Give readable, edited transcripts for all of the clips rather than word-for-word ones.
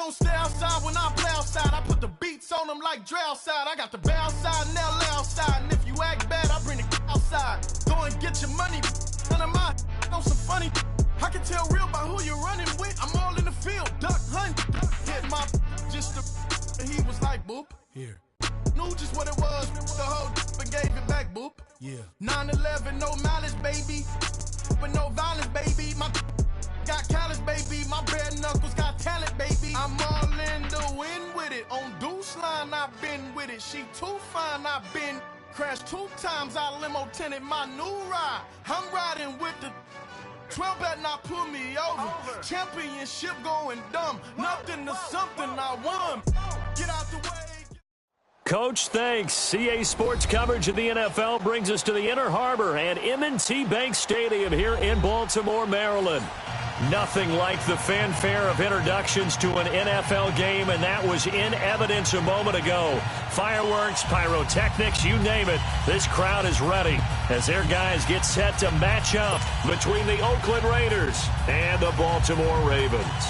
don't stay outside when I play outside. I put the beats on them like Dre outside. I got the bay outside and LA outside. And if you act bad, I bring the outside. Go and get your money. None of my on some funny. I can tell real by who you're running with. I'm all in the field, duck hunt. Hit my just the. He was like, boop. Here. Knew just what it was. The whole and gave it back, boop. Yeah. 9/11, no malice, baby. But no violence, baby. My got callous, baby. My bare knuckles got talent, baby. I'm all in the wind with it. On Deuce line, I've been with it. She too fine, I've been crashed 2 times. I limo tinted my new ride. I'm riding with the 12 better not pull me over. Championship going dumb. Nothing to something I won. Get out the way. Coach, thanks. CA Sports coverage of the NFL brings us to the Inner Harbor and M&T Bank Stadium here in Baltimore, Maryland. Nothing like the fanfare of introductions to an NFL game, and that was in evidence a moment ago. Fireworks, pyrotechnics, you name it. This crowd is ready as their guys get set to match up between the Oakland Raiders and the Baltimore Ravens.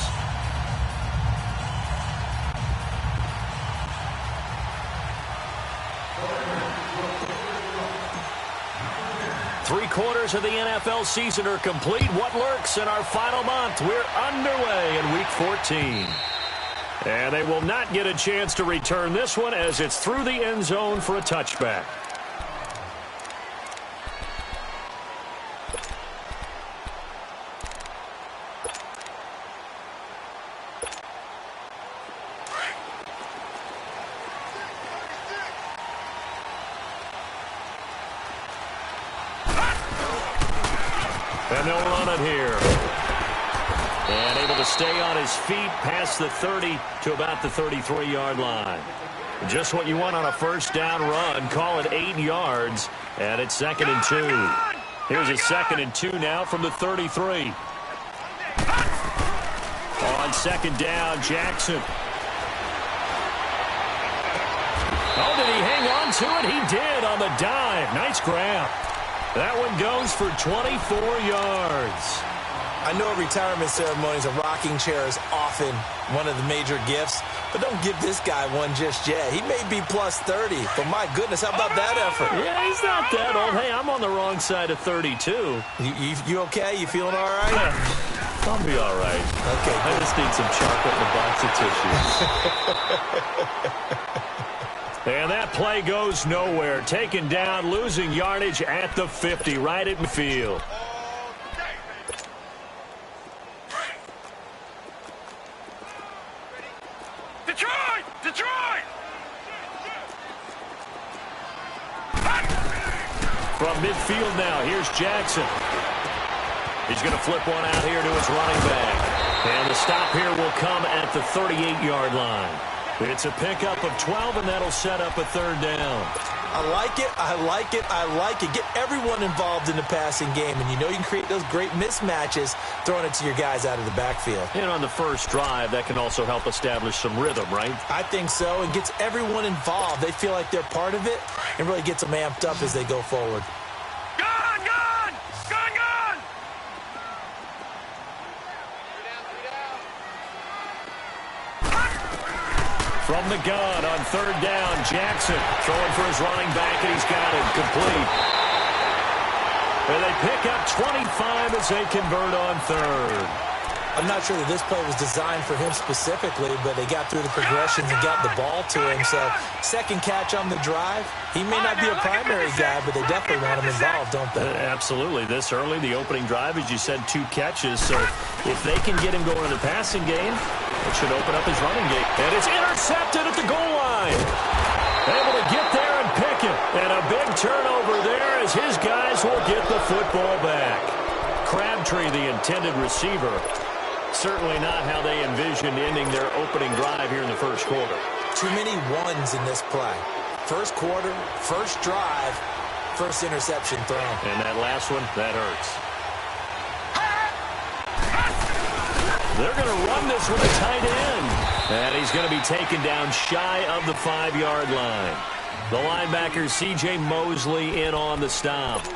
Three-quarters of the NFL season are complete. What lurks in our final month? We're underway in Week 14. And they will not get a chance to return this one as it's through the end zone for a touchback. And they'll run it here. And able to stay on his feet past the 30 to about the 33-yard line. Just what you want on a first down run. Call it 8 yards. And it's 2nd and 2. Here's a 2nd and 2 now from the 33. On 2nd down, Jackson. Oh, did he hang on to it? He did on the dive. Nice grab. That one goes for 24 yards. I know at retirement ceremonies, a rocking chair is often one of the major gifts, but don't give this guy one just yet. He may be plus 30, but my goodness, how about that effort? Yeah, he's not that old. Hey, I'm on the wrong side of 32. You okay? You feeling all right? I'll be all right. Okay, I just need some chocolate and a box of tissues. And that play goes nowhere. Taken down, losing yardage at the 50, right at midfield. Detroit! Detroit! From midfield now, here's Jackson. He's going to flip one out here to his running back. And the stop here will come at the 38-yard line. It's a pickup of 12, and that'll set up a 3rd down. I like it. I like it. I like it. Get everyone involved in the passing game, and you know you can create those great mismatches throwing it to your guys out of the backfield. And on the first drive, that can also help establish some rhythm, right? I think so. It gets everyone involved. They feel like they're part of it and really gets them amped up as they go forward. Gone! Gone! Gone! Gone! From the gun on 3rd down, Jackson throwing for his running back, and he's got it complete. And they pick up 25 as they convert on 3rd. I'm not sure that this play was designed for him specifically, but they got through the progressions and got the ball to him. So, 2nd catch on the drive. He may not be a primary guy, but they definitely want him involved, don't they? Absolutely. This early, the opening drive, as you said, 2 catches. So, if they can get him going in the passing game, it should open up his running game. And it's intercepted at the goal line. Able to get there and pick it. And a big turnover there as his guys will get the football back. Crabtree, the intended receiver. Certainly not how they envisioned ending their opening drive here in the first quarter. Too many ones in this play. First quarter, first drive, first interception thrown. And that last one, that hurts. They're going to run this with a tight end. And he's going to be taken down shy of the 5-yard line. The linebacker, C.J. Mosley, in on the stop.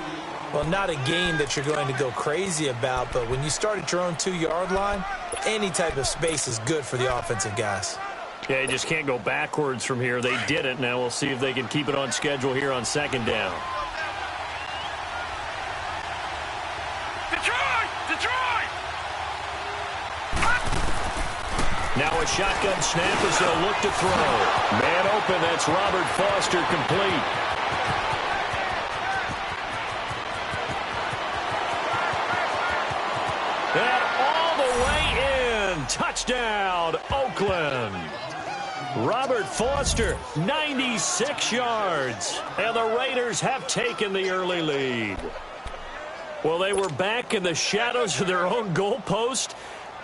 Well, not a gain that you're going to go crazy about, but when you start at your own 2-yard line, any type of space is good for the offensive guys. Yeah, you just can't go backwards from here. They did it. Now we'll see if they can keep it on schedule here on 2nd down. Detroit! Now a shotgun snap as they'll look to throw. Man open, that's Robert Foster, complete. And all the way in. Touchdown, Oakland. Robert Foster, 96 yards. And the Raiders have taken the early lead. Well, they were back in the shadows of their own goalpost,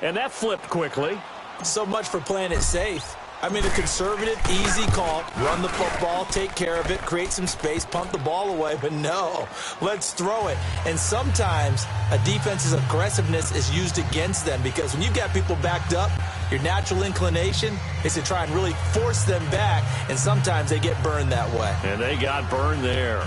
and that flipped quickly. So much for playing it safe. I mean, a conservative, easy call, run the football, take care of it, create some space, pump the ball away, but no, let's throw it. And sometimes a defense's aggressiveness is used against them because when you've got people backed up, your natural inclination is to try and really force them back, and sometimes they get burned that way. And they got burned there.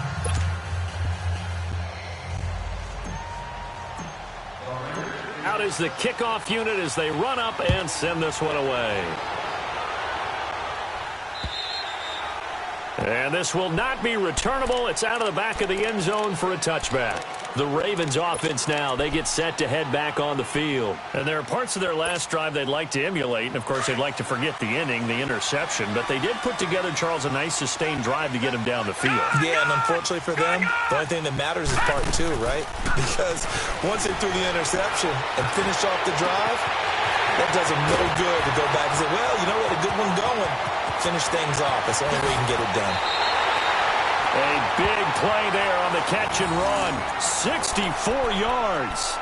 Out is the kickoff unit as they run up and send this one away. And this will not be returnable. It's out of the back of the end zone for a touchback. The Ravens offense now, they get set to head back on the field. And there are parts of their last drive they'd like to emulate. And, of course, they'd like to forget the inning, the interception. But they did put together, Charles, a nice sustained drive to get him down the field. Yeah, and unfortunately for them, the only thing that matters is part 2, right? Because once they threw the interception and finished off the drive, that does them no good to go back and say, well, you know what, a good one going. Finish things off. That's the only way you can get it done. A big play there on the catch and run. 64 yards.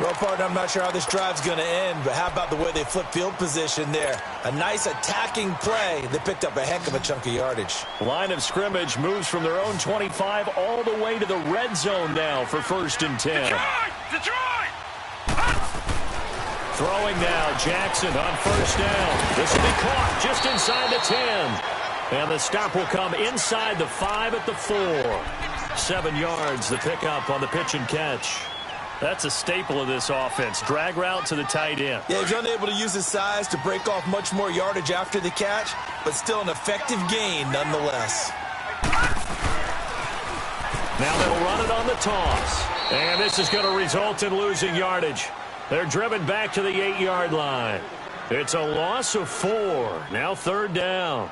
Well, partner, I'm not sure how this drive's going to end, but how about the way they flip field position there? A nice attacking play that picked up a heck of a chunk of yardage. Line of scrimmage moves from their own 25 all the way to the red zone now for 1st and 10. Detroit! Throwing now, Jackson on 1st down. This will be caught just inside the 10. And the stop will come inside the 5 at the 4. 7 yards, the pickup on the pitch and catch. That's a staple of this offense. Drag route to the tight end. Yeah, he's unable to use his size to break off much more yardage after the catch, but still an effective gain nonetheless. Now they'll run it on the toss. And this is going to result in losing yardage. They're driven back to the 8-yard line. It's a loss of 4. Now 3rd down.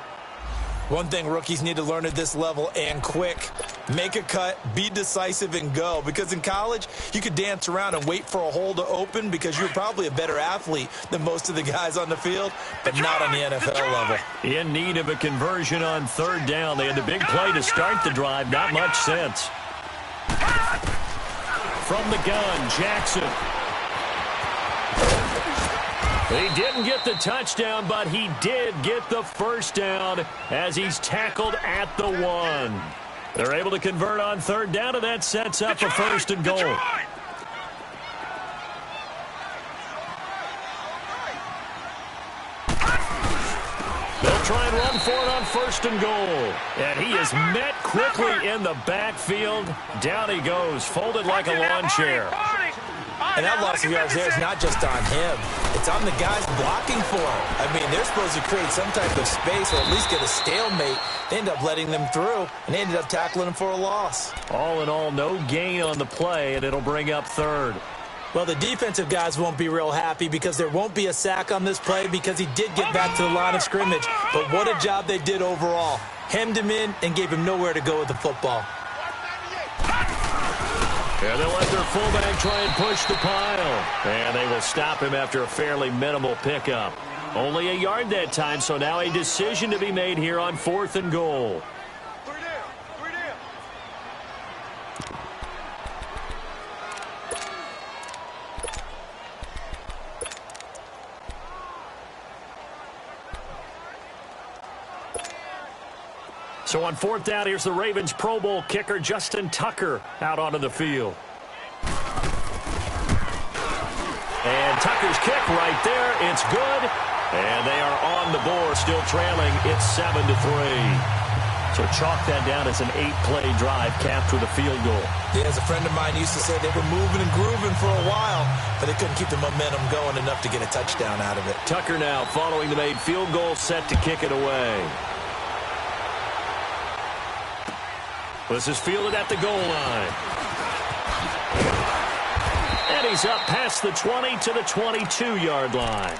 One thing rookies need to learn at this level and quick. Make a cut, be decisive, and go. Because in college, you could dance around and wait for a hole to open because you're probably a better athlete than most of the guys on the field, but not on the NFL level. In need of a conversion on 3rd down. They had the big play to start the drive. Not much sense. From the gun, Jackson. He didn't get the touchdown, but he did get the 1st down as he's tackled at the 1. They're able to convert on 3rd down, and that sets up a 1st and goal. They'll try and run for it on 1st and goal. And he is met quickly in the backfield. Down he goes, folded like a lawn chair. And that loss of yards there is not just on him. It's on the guys blocking for him. I mean, they're supposed to create some type of space or at least get a stalemate. They end up letting them through, and they ended up tackling him for a loss. All in all, no gain on the play, and it'll bring up 3rd. Well, the defensive guys won't be real happy because there won't be a sack on this play because he did get back to the line of scrimmage. But what a job they did overall. Hemmed him in and gave him nowhere to go with the football. And they'll let their fullback try and push the pile. And they will stop him after a fairly minimal pickup. Only a yard that time, so now a decision to be made here on 4th and goal. So on 4th down, here's the Ravens Pro Bowl kicker, Justin Tucker, out onto the field. And Tucker's kick right there. It's good. And they are on the board, still trailing. It's 7-3. So chalk that down as an 8-play drive capped with a field goal. Yeah, as a friend of mine used to say, they were moving and grooving for a while, but they couldn't keep the momentum going enough to get a touchdown out of it. Tucker now following the made field goal, set to kick it away. This is fielded at the goal line. And he's up past the 20 to the 22-yard line.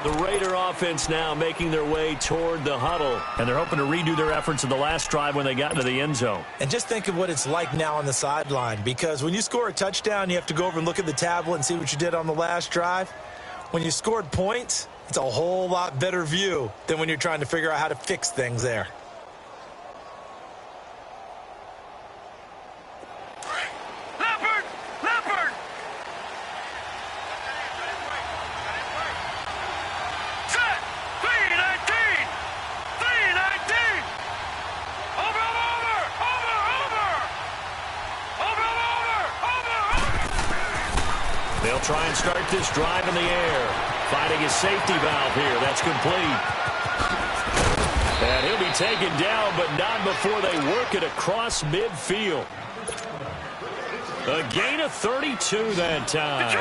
The Raider offense now making their way toward the huddle. And they're hoping to redo their efforts in the last drive when they got into the end zone. And just think of what it's like now on the sideline, because when you score a touchdown, you have to go over and look at the tablet and see what you did on the last drive. When you scored points, it's a whole lot better view than when you're trying to figure out how to fix things there. They'll try and start this drive in the air. Finding his safety valve here. That's complete. And he'll be taken down, but not before they work it across midfield. A gain of 32 that time.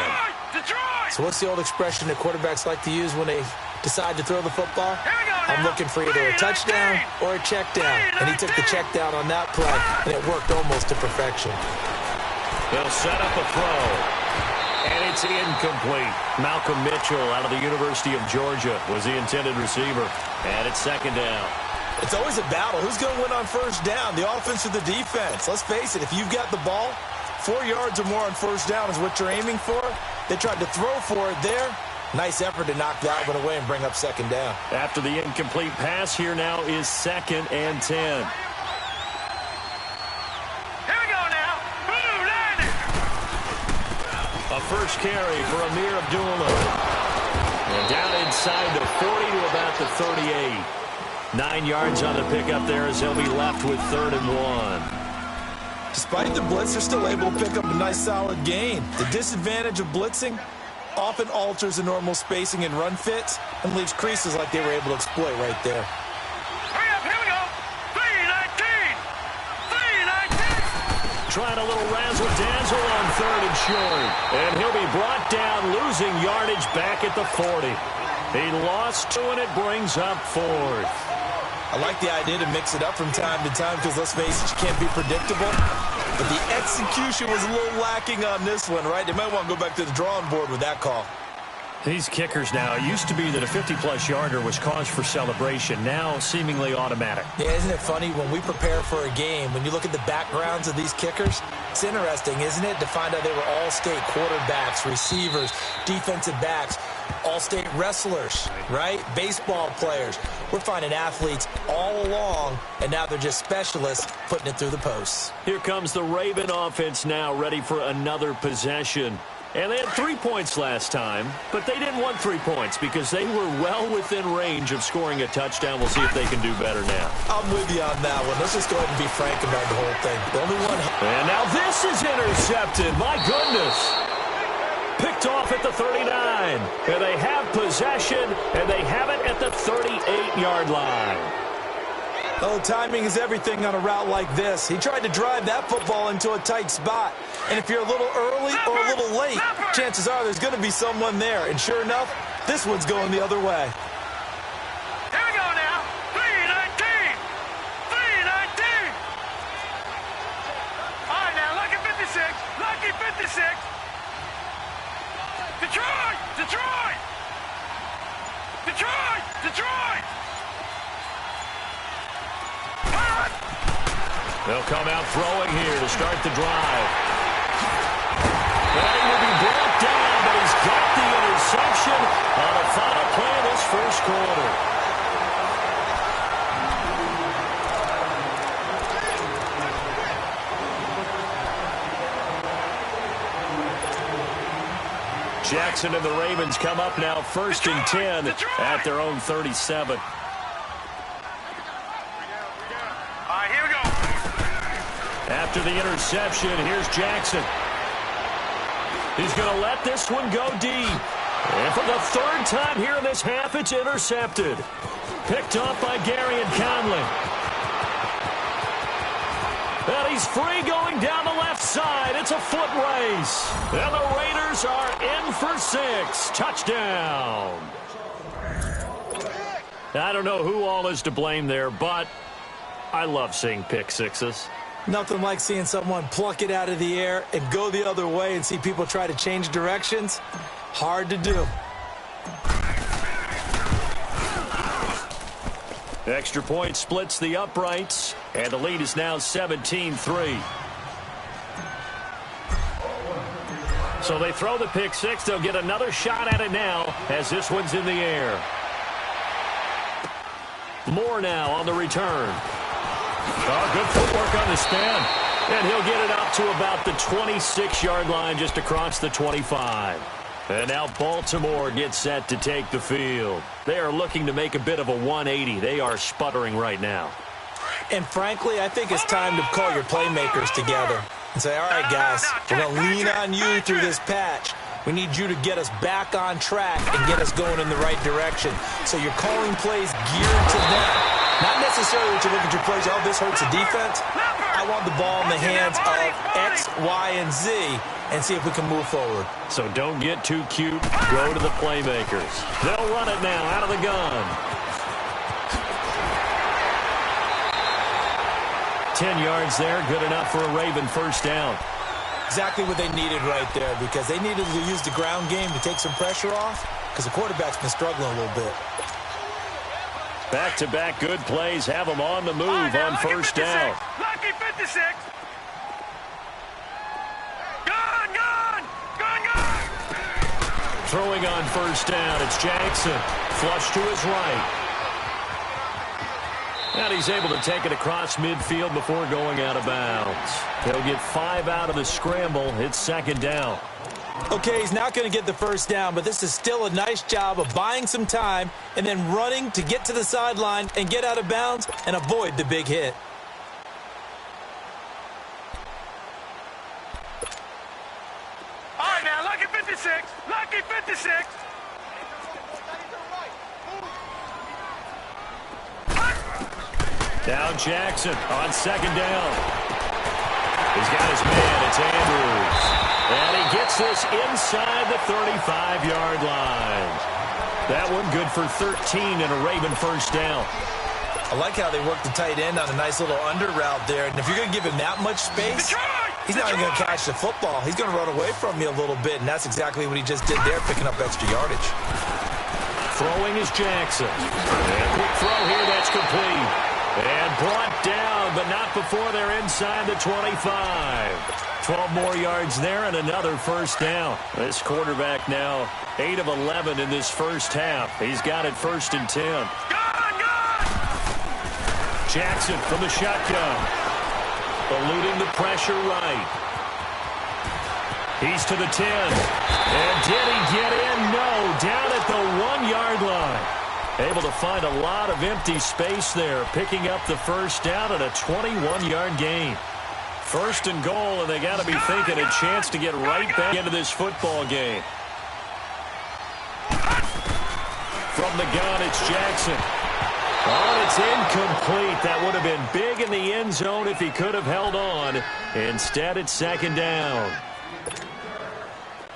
So what's the old expression that quarterbacks like to use when they decide to throw the football? I'm looking for either a touchdown or a check down. And he took the check down on that play, and it worked almost to perfection. They'll set up a throw. And it's incomplete. Malcolm Mitchell out of the University of Georgia was the intended receiver. And it's second down. It's always a battle. Who's going to win on first down, the offense or the defense? Let's face it, if you've got the ball, 4 yards or more on first down is what you're aiming for. They tried to throw for it there. Nice effort to knock that one away and bring up second down. After the incomplete pass, here now is 2nd and 10. A first carry for Amir Abdullah. And down inside the 40 to about the 38. 9 yards on the pickup there as he'll be left with 3rd and 1. Despite the blitz, they're still able to pick up a nice solid gain. The disadvantage of blitzing often alters the normal spacing and run fits and leaves creases like they were able to exploit right there. Trying a little razzle-dazzle on 3rd and short. And he'll be brought down, losing yardage back at the 40. He lost 2, and it brings up 4th. I like the idea to mix it up from time to time because, let's face it, you can't be predictable. But the execution was a little lacking on this one, right? They might want to go back to the drawing board with that call. These kickers now, it used to be that a 50-plus yarder was cause for celebration. Now, seemingly automatic. Yeah, isn't it funny when we prepare for a game, when you look at the backgrounds of these kickers, it's interesting, isn't it, to find out they were all-state quarterbacks, receivers, defensive backs, all-state wrestlers, right? Baseball players. We're finding athletes all along, and now they're just specialists putting it through the posts. Here comes the Raven offense now, ready for another possession. And they had 3 points last time, but they didn't want 3 points because they were well within range of scoring a touchdown. We'll see if they can do better now. I'm with you on that one. Let's just go ahead and be frank about the whole thing. The only one... And now this is intercepted. My goodness. Picked off at the 39. And they have possession, and they have it at the 38-yard line. Oh, timing is everything on a route like this. He tried to drive that football into a tight spot. And if you're a little early or a little late, chances are there's going to be someone there. And sure enough, this one's going the other way. Here we go now. 3-19. 3-19. All right, now, lucky 56. Lucky 56. Detroit. Detroit. Detroit. Detroit. They'll come out throwing here to start the drive. And he will be brought down, but he's got the interception on the final play of this first quarter. Jackson and the Ravens come up now 1st and 10 at their own 37. After the interception, here's Jackson. He's going to let this one go deep. And for the 3rd time here in this half, it's intercepted. Picked off by Gary and Conley. he's free going down the left side. It's a foot race. And the Raiders are in for 6. Touchdown. I don't know who all is to blame there, but I love seeing pick sixes. Nothing like seeing someone pluck it out of the air and go the other way and see people try to change directions. Hard to do. Extra point splits the uprights, and the lead is now 17-3. So they throw the pick six. They'll get another shot at it now as this one's in the air. Moore now on the return. Oh, good footwork on the spin. And he'll get it up to about the 26-yard line, just across the 25. And now Baltimore gets set to take the field. They are looking to make a bit of a 180. They are sputtering right now. And frankly, I think it's time to call your playmakers together and say, all right, guys, we're going to lean on you through this patch. We need you to get us back on track and get us going in the right direction. So you're calling plays geared to them. Not necessarily that you look at your plays, oh, this hurts the defense. I want the ball in the hands of X, Y, and Z and see if we can move forward. So don't get too cute. Go to the playmakers. They'll run it now out of the gun. 10 yards there, good enough for a Raven first down. Exactly what they needed right there, because they needed to use the ground game to take some pressure off, because the quarterback's been struggling a little bit. Back-to-back good plays have them on the move on first down. Lucky 56. Gone. Throwing on first down, it's Jackson. Flush to his right. And he's able to take it across midfield before going out of bounds. He'll get 5 out of the scramble. It's second down. Okay, he's not going to get the first down, but this is still a nice job of buying some time and then running to get to the sideline and get out of bounds and avoid the big hit. All right, now, lucky 56. Lucky 56. Now Jackson on second down. He's got his man. It's Andrews. And he gets this inside the 35-yard line. That one good for 13 and a Raven first down. I like how they work the tight end on a nice little under route there. And if you're going to give him that much space, he's not even going to catch the football. He's going to run away from you a little bit, and that's exactly what he just did there, picking up extra yardage. Throwing is Jackson. And quick throw here, that's complete. And brought down, but not before they're inside the 25. 12 more yards there and another first down. This quarterback now 8 of 11 in this first half. He's got it first and 10. Jackson from the shotgun. Eluding the pressure right. He's to the 10. And did he get in? No. Down at the 1-yard line. Able to find a lot of empty space there, picking up the first down and a 21-yard gain. First and goal, and they got to be thinking a chance to get right back into this football game. From the gun, it's Jackson. Oh, it's incomplete. That would have been big in the end zone if he could have held on. Instead, it's second down.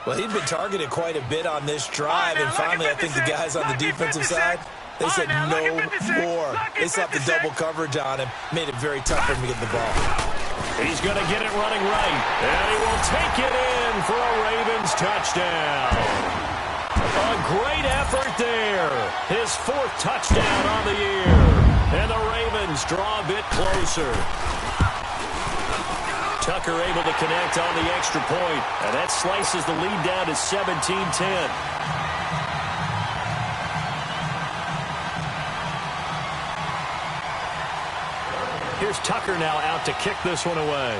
Well, he'd been targeted quite a bit on this drive, and finally I think the guys on the defensive side, they said no more. They slapped the double coverage on him, made it very tough for him to get the ball. He's going to get it running right, and he will take it in for a Ravens touchdown. A great effort there. His 4th touchdown on the year, and the Ravens draw a bit closer. Tucker able to connect on the extra point, and that slices the lead down to 17-10. Here's Tucker now out to kick this one away.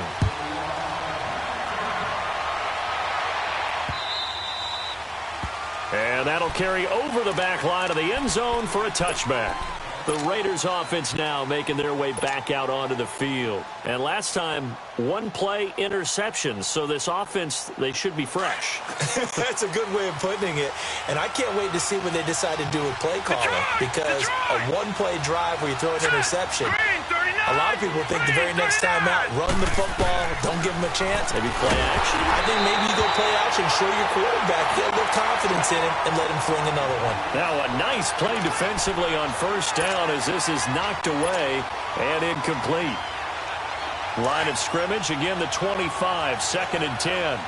And that'll carry over the back line of the end zone for a touchback. The Raiders offense now making their way back out onto the field. And last time, 1 play interception. So this offense, they should be fresh. That's a good way of putting it. And I can't wait to see what they decide to do with play calling. Because a 1-play drive where you throw an interception, A lot of people think the very next time out, run the football, don't give him a chance. Maybe play action. I think maybe you go play action, show your quarterback, get a little confidence in him, and let him fling another one. Now a nice play defensively on first down as this is knocked away and incomplete. Line of scrimmage, again the 25, 2nd and 10.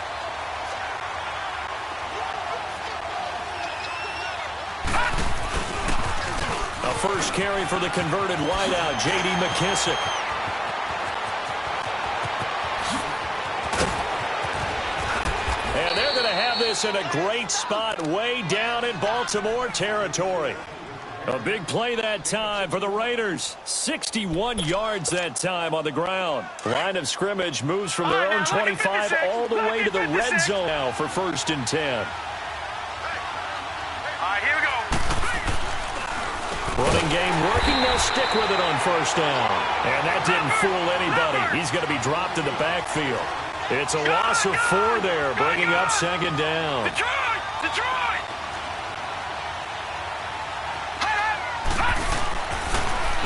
A first carry for the converted wideout, J.D. McKissick. And they're going to have this in a great spot way down in Baltimore territory. A big play that time for the Raiders. 61 yards that time on the ground. Line of scrimmage moves from their own 25 all the way to the red zone now for 1st and 10. All right, here we go. Running game working. They'll stick with it on first down. And that didn't fool anybody. He's going to be dropped in the backfield. It's a loss of 4 there, bringing up 2nd down. Detroit! Detroit!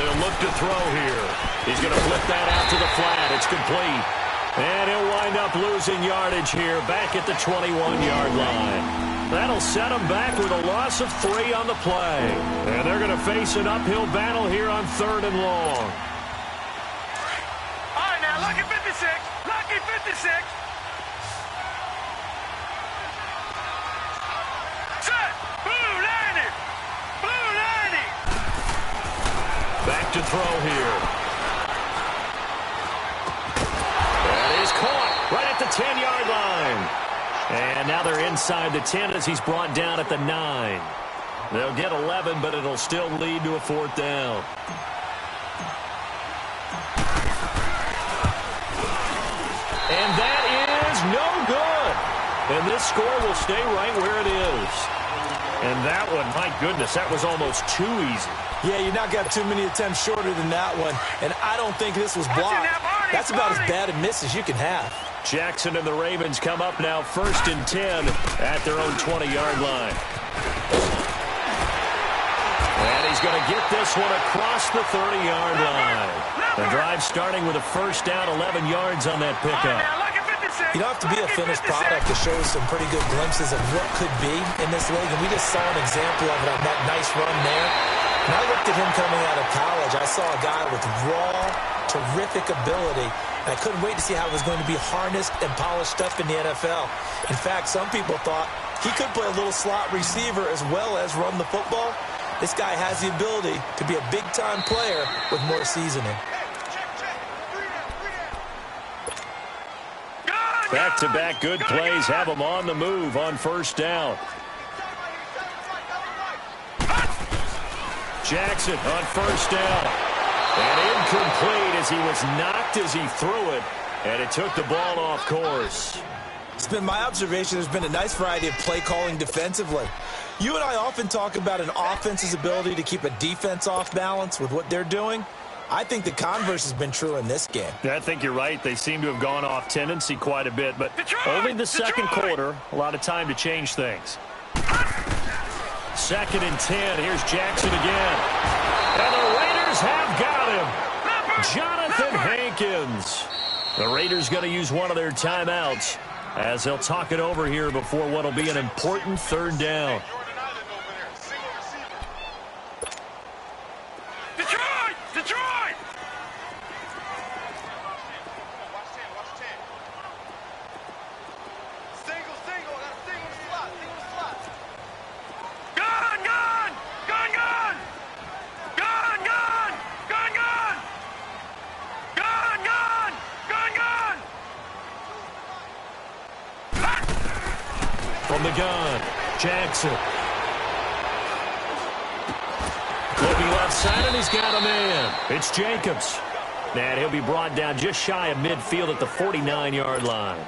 They'll look to throw here. He's going to flip that out to the flat. It's complete. And he'll wind up losing yardage here back at the 21-yard line. That'll set him back with a loss of 3 on the play. And they're going to face an uphill battle here on 3rd and long. All right, now, lucky 56. Lucky 56. Set. Blue 90. Blue 90. Back to throw here. That is caught right at the 10-yard line. And now they're inside the 10 as he's brought down at the 9. They'll get 11, but it'll still lead to a 4th down. And that is no good. And this score will stay right where it is. And that one, my goodness, that was almost too easy. Yeah, you're not going to have too many attempts shorter than that one. And I don't think this was blocked. That's about as bad a miss as you can have. Jackson and the Ravens come up now 1st and 10 at their own 20-yard line. And he's going to get this one across the 30-yard line. The drive starting with a first down, 11 yards on that pickup. You don't have to be a finished product to show some pretty good glimpses of what could be in this league. And we just saw an example of it on that nice run there. When I looked at him coming out of college, I saw a guy with raw, terrific ability. And I couldn't wait to see how it was going to be harnessed and polished up in the NFL. In fact, some people thought he could play a little slot receiver as well as run the football. This guy has the ability to be a big-time player with more seasoning. Back-to-back good plays have him on the move on first down. Jackson on first down. And incomplete as he was knocked as he threw it. And it took the ball off course. It's been my observation there's been a nice variety of play calling defensively. You and I often talk about an offense's ability to keep a defense off balance with what they're doing. I think the converse has been true in this game. I think you're right. They seem to have gone off tendency quite a bit, but only the second quarter. A lot of time to change things. 2nd and 10. Here's Jackson again. And the Raiders have got him. Jonathan Hankins. The Raiders going to use one of their timeouts as they'll talk it over here before what will be an important 3rd down. Detroit! Detroit! Single, got a single slot. Gun, gun! Gun, gun! Gun, gun! Gun, gun! Gun, gun! Gun, gun! From the gun, Jackson. Looking left side, and he's got a man. It's Jacobs. And he'll be brought down just shy of midfield at the 49-yard line.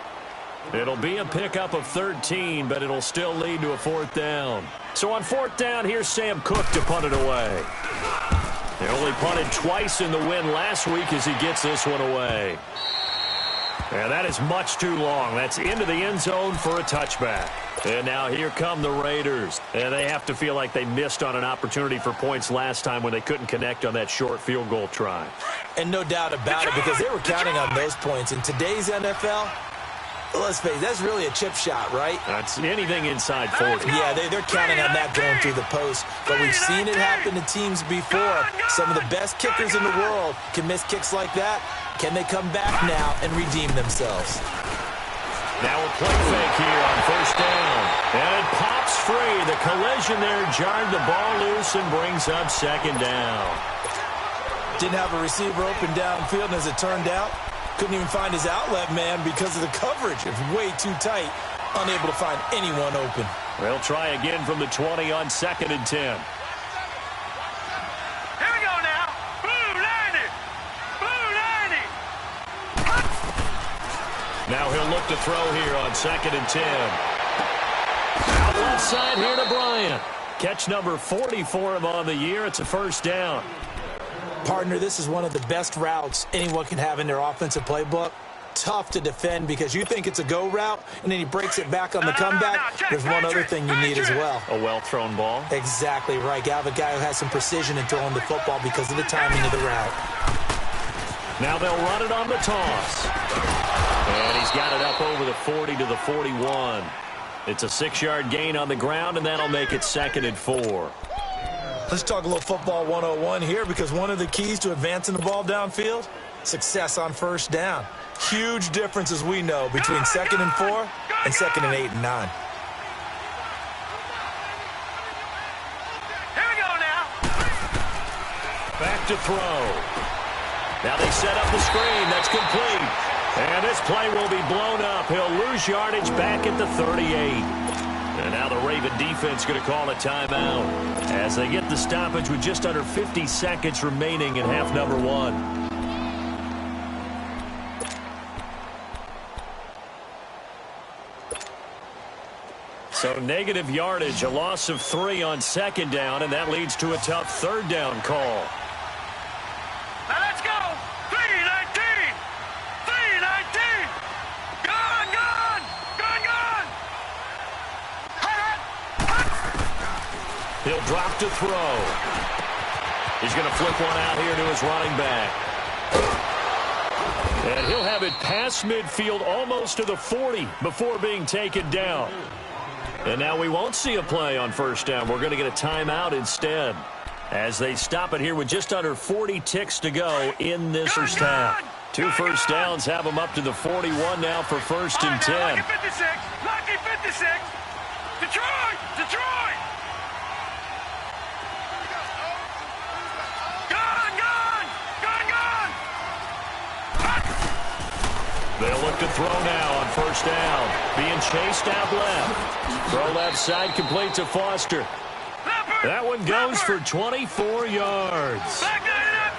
It'll be a pickup of 13, but it'll still lead to a 4th down. So on 4th down, here's Sam Cook to punt it away. They only punted twice in the win last week as he gets this one away. And that is much too long. That's into the end zone for a touchback. And now here come the Raiders. And they have to feel like they missed on an opportunity for points last time when they couldn't connect on that short field goal try. And no doubt about it, because they were counting on those points. In today's NFL, let's face it, that's really a chip shot, right? That's anything inside 40. Yeah, they're counting on that going through the post. But we've seen it happen to teams before. Some of the best kickers in the world can miss kicks like that. Can they come back now and redeem themselves? Now a play fake here on first down. And it pops free. The collision there jarred the ball loose and brings up second down. Didn't have a receiver open downfield, and as it turned out, couldn't even find his outlet man because of the coverage. It's way too tight, unable to find anyone open. They'll try again from the 20 on 2nd and 10. Here we go now. Blue 90. Blue 90. Now he'll look to throw here on 2nd and 10. Out left side here to Bryant. Catch number 40 for him on the year. It's a first down. Partner, this is one of the best routes anyone can have in their offensive playbook. Tough to defend because you think it's a go route, and then he breaks it back on the comeback. There's one other thing you need as well. A well-thrown ball. Exactly right. You have a guy who has some precision in throwing the football because of the timing of the route. Now they'll run it on the toss. And he's got it up over the 40 to the 41. It's a 6-yard gain on the ground, and that'll make it 2nd and 4. Let's talk a little football 101 here, because one of the keys to advancing the ball downfield, success on first down. Huge difference, as we know, between 2nd and 4 and 2nd and 8 and 9. Here we go now. Back to throw. Now they set up the screen. That's complete. And this play will be blown up. He'll lose yardage back at the 38. And now the Raven defense going to call a timeout as they get the stoppage with just under 50 seconds remaining in half number 1. So negative yardage, a loss of 3 on 2nd down, and that leads to a tough 3rd down call. Now let's go. 319. 319. Gone, gone. Gone, gone. He'll drop to throw. He's going to flip one out here to his running back. And he'll have it past midfield almost to the 40 before being taken down. And now we won't see a play on first down. We're going to get a timeout instead as they stop it here with just under 40 ticks to go in this first half. 2 first downs have them up to the 41 now for 1st and 10. Lucky 56. Lucky 56. Detroit. Detroit. They'll look to throw now on first down. Being chased out left. Throw left side complete to Foster. That one goes for 24 yards.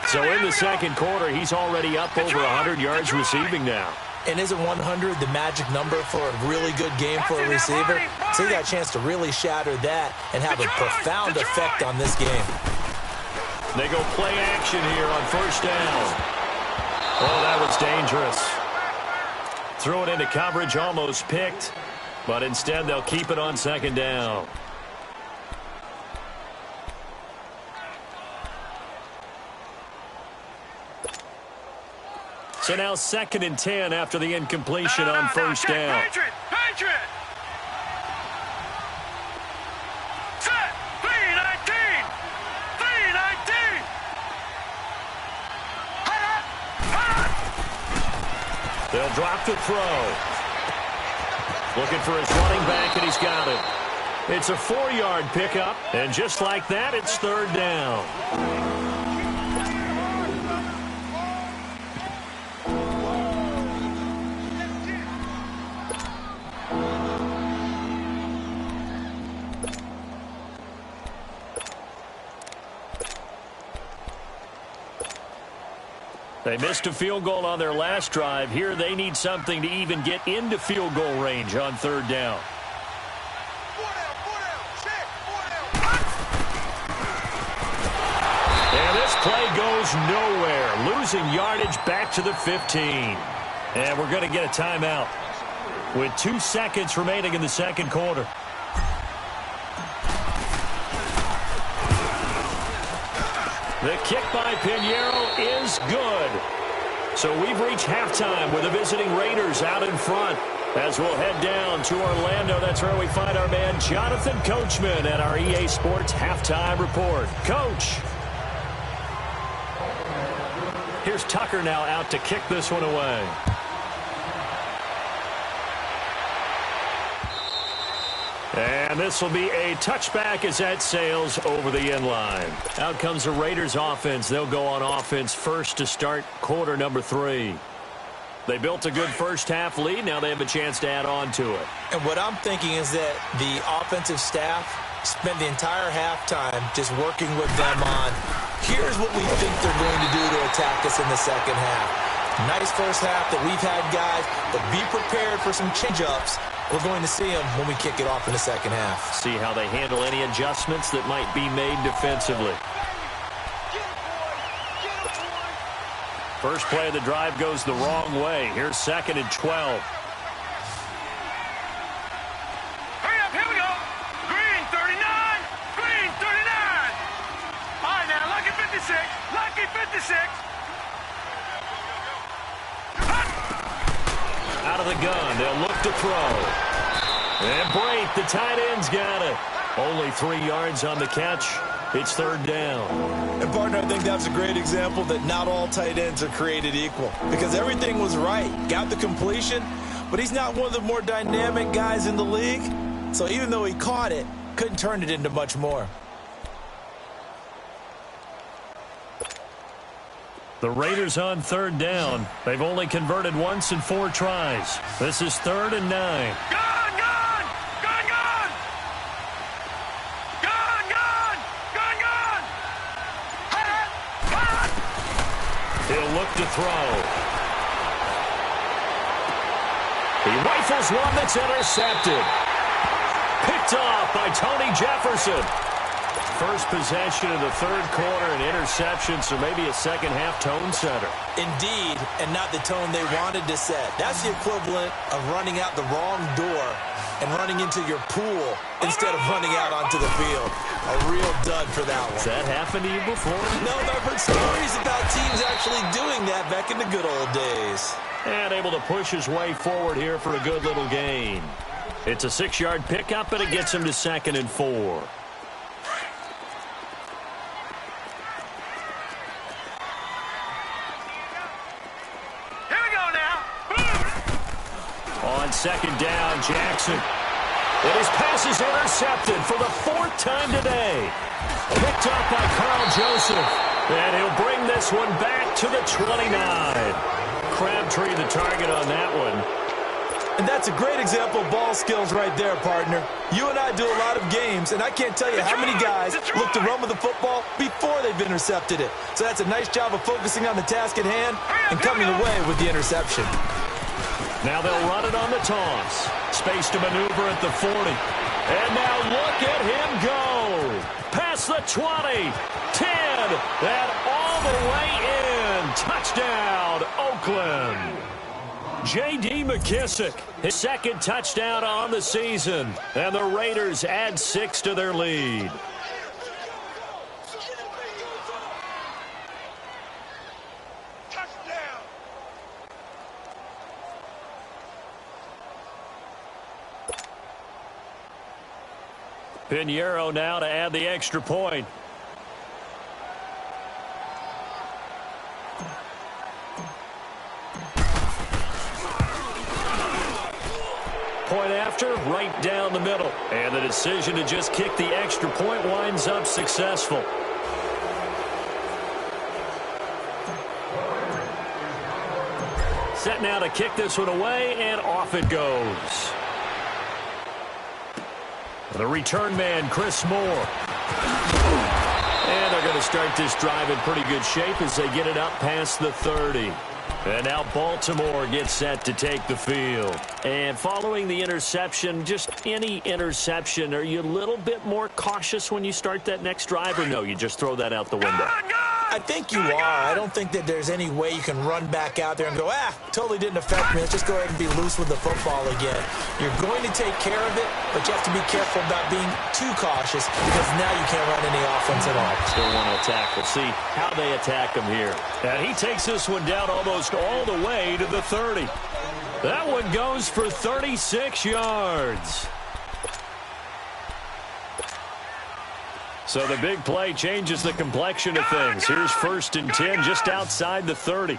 So in the 2nd quarter, he's already up over 100 yards receiving now. And isn't 100 the magic number for a really good game for a receiver? So he got a chance to really shatter that and have a profound effect on this game. They go play action here on first down. Oh, that was dangerous. Threw it into coverage, almost picked, but instead they'll keep it on 2nd down. So now 2nd and 10 after the incompletion on first down. Patriot. Set. 319. 319. They'll drop to throw. Looking for his running back, and he's got it. It's a 4-yard pickup, and just like that, it's 3rd down. They missed a field goal on their last drive. Here they need something to even get into field goal range on 3rd down. And this play goes nowhere. Losing yardage back to the 15. And we're going to get a timeout with 2 seconds remaining in the 2nd quarter. The kick by Pinheiro is good. So we've reached halftime with the visiting Raiders out in front. As we'll head down to Orlando, that's where we find our man Jonathan Coachman at our EA Sports Halftime Report. Coach. Here's Tucker now out to kick this one away. And this will be a touchback as that sails over the end line. Out comes the Raiders offense. They'll go on offense first to start quarter number 3. They built a good first half lead. Now they have a chance to add on to it. And what I'm thinking is that the offensive staff spent the entire halftime just working with them on, here's what we think they're going to do to attack us in the second half. Nice first half that we've had, guys, but be prepared for some change-ups. We're going to see them when we kick it off in the second half. See how they handle any adjustments that might be made defensively. First play of the drive goes the wrong way. Here's 2nd and 12. Hurry up, here we go. Green 39, green 39. All right, now, lucky 56, lucky 56. Out of the gun, they'll look to throw. And break, the tight end's got it. Only 3 yards on the catch. It's 3rd down. And, partner, I think that's a great example that not all tight ends are created equal. Because everything was right. Got the completion, but he's not one of the more dynamic guys in the league. So even though he caught it, couldn't turn it into much more. The Raiders on 3rd down. They've only converted once in 4 tries. This is 3rd and 9. He'll look to throw. He rifles one that's intercepted. Picked off by Tony Jefferson. First possession of the 3rd quarter, an interception, so maybe a second-half tone setter. Indeed, and not the tone they wanted to set. That's the equivalent of running out the wrong door and running into your pool instead of running out onto the field. A real dud for that one. Has that happened to you before? No, I've heard stories about teams actually doing that back in the good old days. And able to push his way forward here for a good little gain. It's a 6-yard pickup, and it gets him to 2nd and 4. On 2nd down, Jackson. And his pass is intercepted for the 4th time today. Picked up by Carl Joseph. And he'll bring this one back to the 29. Crabtree the target on that one. And that's a great example of ball skills right there, partner. You and I do a lot of games, and I can't tell you how many guys look to run with the football before they've intercepted it. So that's a nice job of focusing on the task at hand and coming away with the interception. Now they'll run it on the toss. Space to maneuver at the 40. And now look at him go. Past the 20, 10, and all the way in. Touchdown, Oakland. J.D. McKissick, his 2nd touchdown on the season. And the Raiders add 6 to their lead. Pinheiro now to add the extra point. Point after, right down the middle. And the decision to just kick the extra point winds up successful. Set now to kick this one away, and off it goes. The return man, Chris Moore. And they're going to start this drive in pretty good shape as they get it up past the 30. And now Baltimore gets set to take the field. And following the interception, just any interception, are you a little bit more cautious when you start that next drive, or no, you just throw that out the window? I think you are. I don't think that there's any way you can run back out there and go, totally didn't affect me. Let's just go ahead and be loose with the football again. You're going to take care of it, but you have to be careful about being too cautious because now you can't run any offense at all. Still want to attack. We'll see how they attack him here. And he takes this one down almost all the way to the 30. That one goes for 36 yards. So the big play changes the complexion of things. Here's 1st and 10 just outside the 30.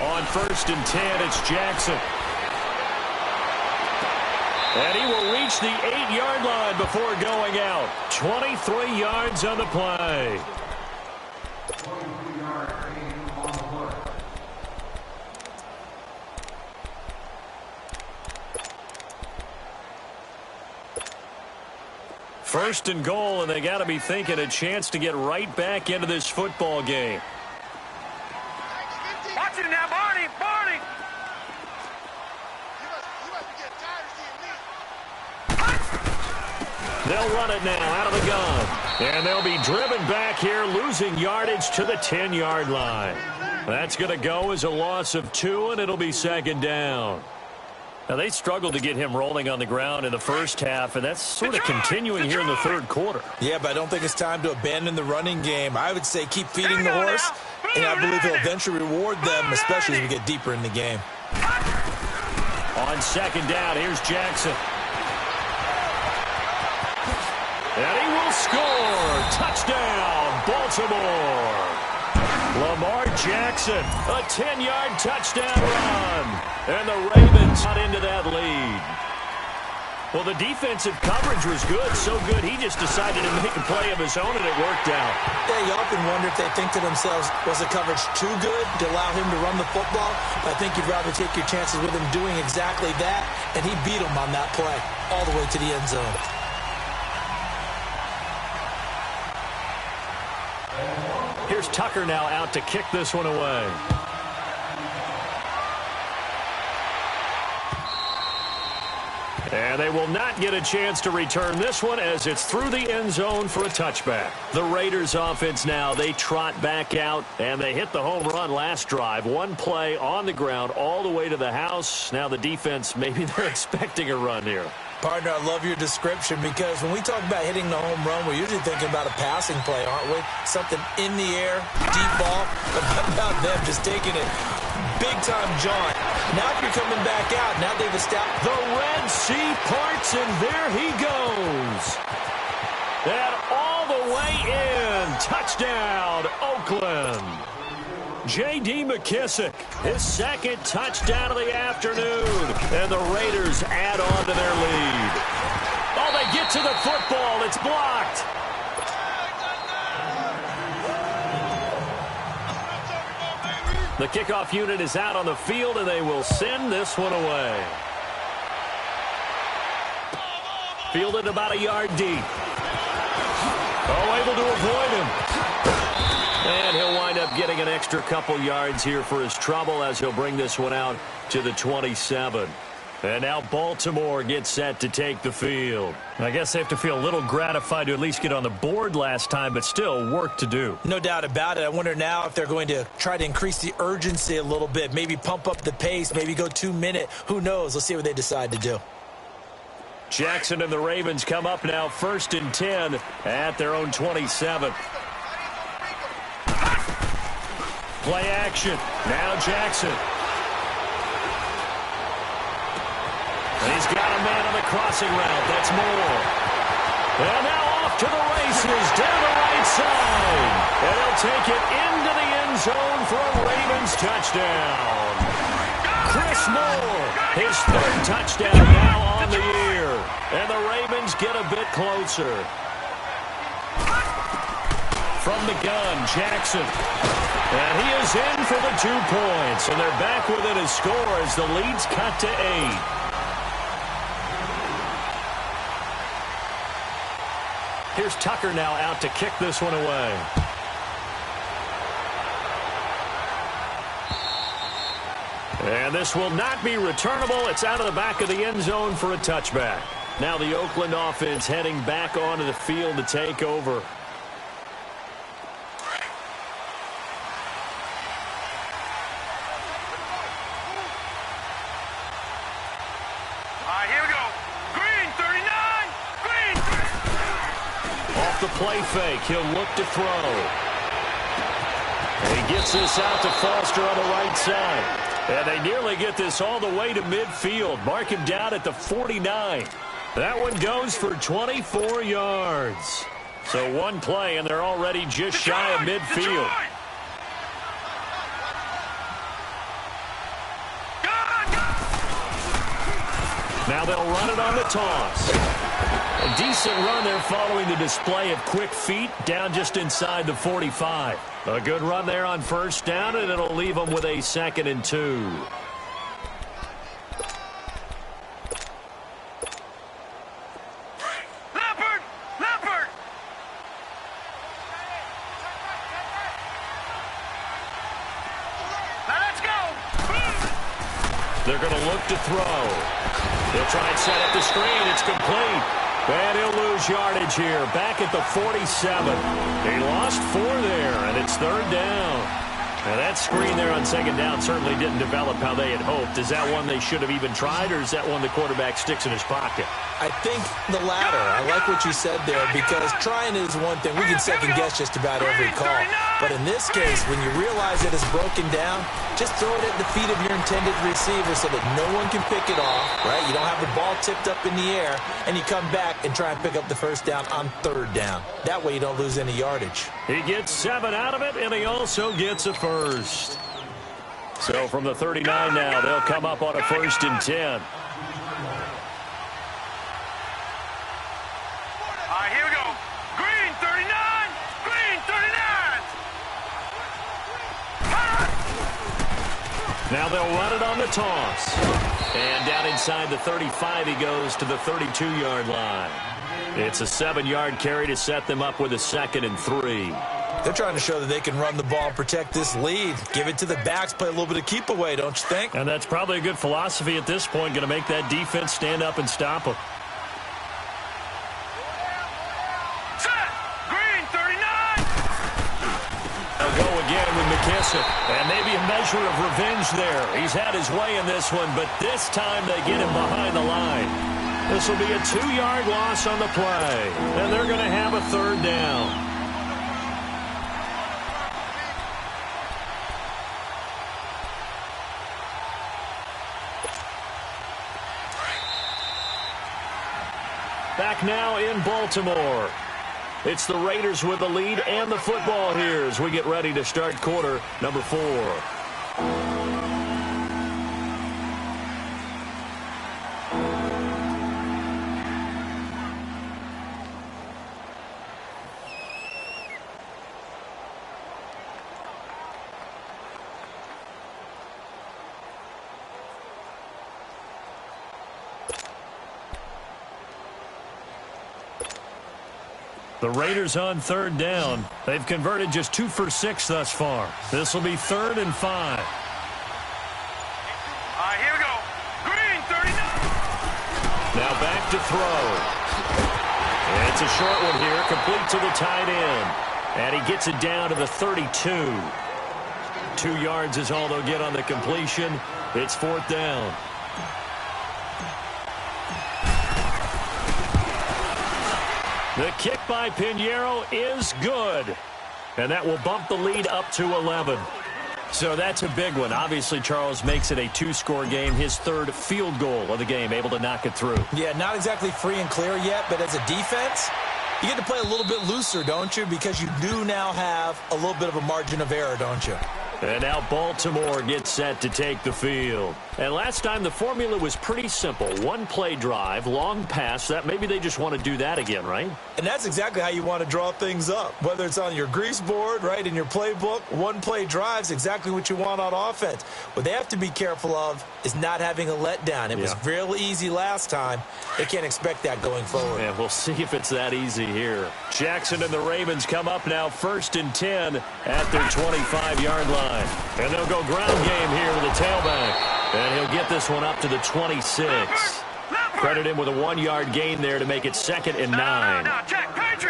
On 1st and 10, it's Jackson. And he will reach the 8-yard line before going out. 23 yards on the play. First and goal, and they got to be thinking a chance to get right back into this football game. Watch it now, Barney! Barney! They'll run it now out of the gun. And they'll be driven back here, losing yardage to the 10-yard line. That's going to go as a loss of 2, and it'll be 2nd down. Now, they struggled to get him rolling on the ground in the first half, and that's sort of continuing here in the 3rd quarter. Yeah, but I don't think it's time to abandon the running game. I would say keep feeding the horse, and I believe he'll eventually reward them, especially as we get deeper in the game. On 2nd down, here's Jackson. And he will score. Touchdown, Baltimore. Lamar Jackson, a 10-yard touchdown run. And the Ravens got into that lead. Well, the defensive coverage was good, so good he just decided to make a play of his own, and it worked out. Yeah, you often wonder if they think to themselves, was the coverage too good to allow him to run the football? I think you'd rather take your chances with him doing exactly that, and he beat him on that play all the way to the end zone. Here's Tucker now out to kick this one away. And they will not get a chance to return this one as it's through the end zone for a touchback. The Raiders offense now, they trot back out, and they hit the home run last drive. One play on the ground all the way to the house. Now the defense, maybe they're expecting a run here. Partner, I love your description because when we talk about hitting the home run, we're usually thinking about a passing play, aren't we? Something in the air, deep ball. But how about them just taking it big-time jaunt? Now if you're coming back out, now they've established. The Red Sea parts, and there he goes. And all the way in. Touchdown, Oakland. J.D. McKissick, his 2nd touchdown of the afternoon. And the Raiders add on to their lead. Oh, they get to the football. It's blocked. The kickoff unit is out on the field, and they will send this one away. Fielded about a yard deep. Oh, able to avoid him. And he'll wind up getting an extra couple yards here for his trouble as he'll bring this one out to the 27. And now Baltimore gets set to take the field. I guess they have to feel a little gratified to at least get on the board last time, but still work to do. No doubt about it. I wonder now if they're going to try to increase the urgency a little bit, maybe pump up the pace, maybe go 2-minute. Who knows? Let's see what they decide to do. Jackson and the Ravens come up now 1st and 10 at their own 27. Play action. Now Jackson. He's got a man on the crossing route. That's Moore. And now off to the races down the right side. And he'll take it into the end zone for a Ravens touchdown. Chris Moore, his 3rd touchdown now on the year. And the Ravens get a bit closer. From the gun, Jackson. And he is in for the 2 points. And they're back within a score as the lead's cut to 8. Here's Tucker now out to kick this one away. And this will not be returnable. It's out of the back of the end zone for a touchback. Now the Oakland offense heading back onto the field to take over. play fake. He'll look to throw. And he gets this out to Foster on the right side. And they nearly get this all the way to midfield. Mark him down at the 49. That one goes for 24 yards. So one play, and they're already just shy of midfield. Now they'll run it on the toss. A decent run there following the display of quick feet down just inside the 45. A good run there on first down, and it'll leave them with a 2nd and 2. Leopard! Now let's go! They're going to look to throw. They'll try and set up the screen. It's complete. And he'll lose yardage here. Back at the 47. He lost 4 there, and it's 3rd down. Now that screen there on 2nd down certainly didn't develop how they had hoped. Is that one they should have even tried, or is that one the quarterback sticks in his pocket? I think the latter. I like what you said there, because trying is one thing. We can second-guess just about every call. But in this case, when you realize it is broken down, just throw it at the feet of your intended receiver so that no one can pick it off, right? You don't have the ball tipped up in the air, and you come back and try and pick up the first down on 3rd down. That way you don't lose any yardage. He gets 7 out of it, and he also gets a first. So from the 39 now, they'll come up on a 1st and 10. Here we go. Green 39. Green 39. Now they'll run it on the toss. And down inside the 35, he goes to the 32-yard line. It's a 7-yard carry to set them up with a 2nd and 3. They're trying to show that they can run the ball and protect this lead. Give it to the backs, play a little bit of keep away, don't you think? And that's probably a good philosophy at this point, going to make that defense stand up and stop them. Set. Green 39. They'll go again with McKissick. And maybe a measure of revenge there. He's had his way in this one, but this time they get him behind the line. This will be a 2-yard loss on the play. And they're going to have a 3rd down. Back now in Baltimore. It's the Raiders with the lead and the football here as we get ready to start quarter number 4. The Raiders on 3rd down. They've converted just 2 for 6 thus far. This will be 3rd and 5. Here we go. Green 39. Now back to throw. And it's a short one here, complete to the tight end. And he gets it down to the 32. 2 yards is all they'll get on the completion. It's 4th down. The kick by Pinheiro is good. And that will bump the lead up to 11. So that's a big one. Obviously, Charles makes it a 2-score game. His 3rd field goal of the game, able to knock it through. Yeah, not exactly free and clear yet, but as a defense, you get to play a little bit looser, don't you? Because you do now have a little bit of a margin of error, don't you? And now Baltimore gets set to take the field. And last time the formula was pretty simple. 1-play drive, long pass. That maybe they just want to do that again, right? And that's exactly how you want to draw things up. Whether it's on your grease board, right, in your playbook, 1-play drive's exactly what you want on offense. What they have to be careful of is not having a letdown. It was real easy last time. They can't expect that going forward. And we'll see if it's that easy here. Jackson and the Ravens come up now 1st and 10 at their 25-yard line. And they'll go ground game here with a tailback. And he'll get this one up to the 26. Credit him with a 1-yard gain there to make it 2nd and 9.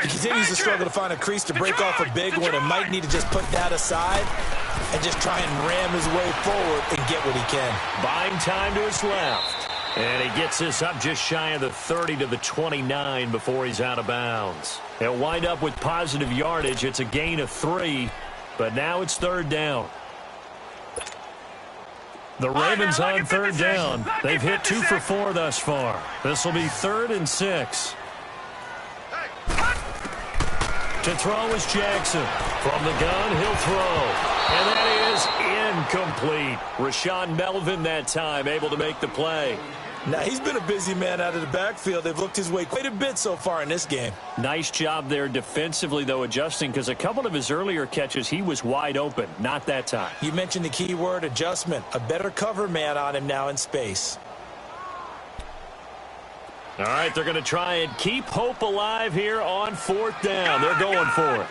He continues to struggle to find a crease to break off a big one and might need to just put that aside and just try and ram his way forward and get what he can. Buying time to his left. And he gets this up just shy of the 30 to the 29 before he's out of bounds. They'll wind up with positive yardage. It's a gain of 3, but now it's 3rd down. The Ravens on 3rd down. They've hit 2 for 4 thus far. This will be 3rd and 6. To throw is Jackson. From the gun, he'll throw. And that is incomplete. Rashaan Melvin that time able to make the play. Now, he's been a busy man out of the backfield. They've looked his way quite a bit so far in this game. Nice job there defensively, though, adjusting, because a couple of his earlier catches, he was wide open. Not that time. You mentioned the key word, adjustment. A better cover man on him now in space. All right, they're going to try and keep hope alive here on 4th down. They're going for it.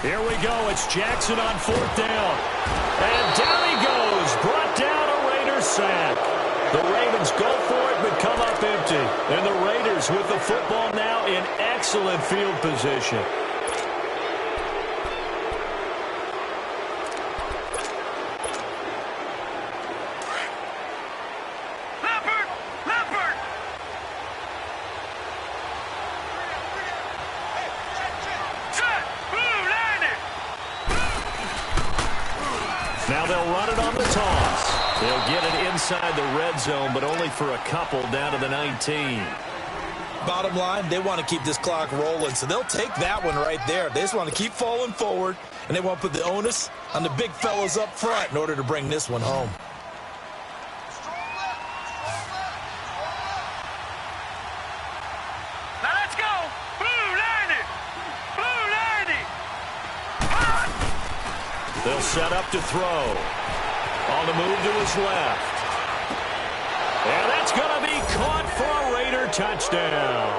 Here we go. It's Jackson on 4th down. And down he goes. Brought down a Raiders sack. The Ravens go for it but come up empty. And the Raiders with the football now in excellent field position. Now they'll run it on the toss. They'll get it inside the red zone, but only for a couple down to the 19. Bottom line, they want to keep this clock rolling, so they'll take that one right there. They just want to keep falling forward, and they want to put the onus on the big fellas up front in order to bring this one home. Now let's go. Blue 90. Blue 90. They'll set up to throw. On the move to his left. And that's going to be caught for a Raider touchdown.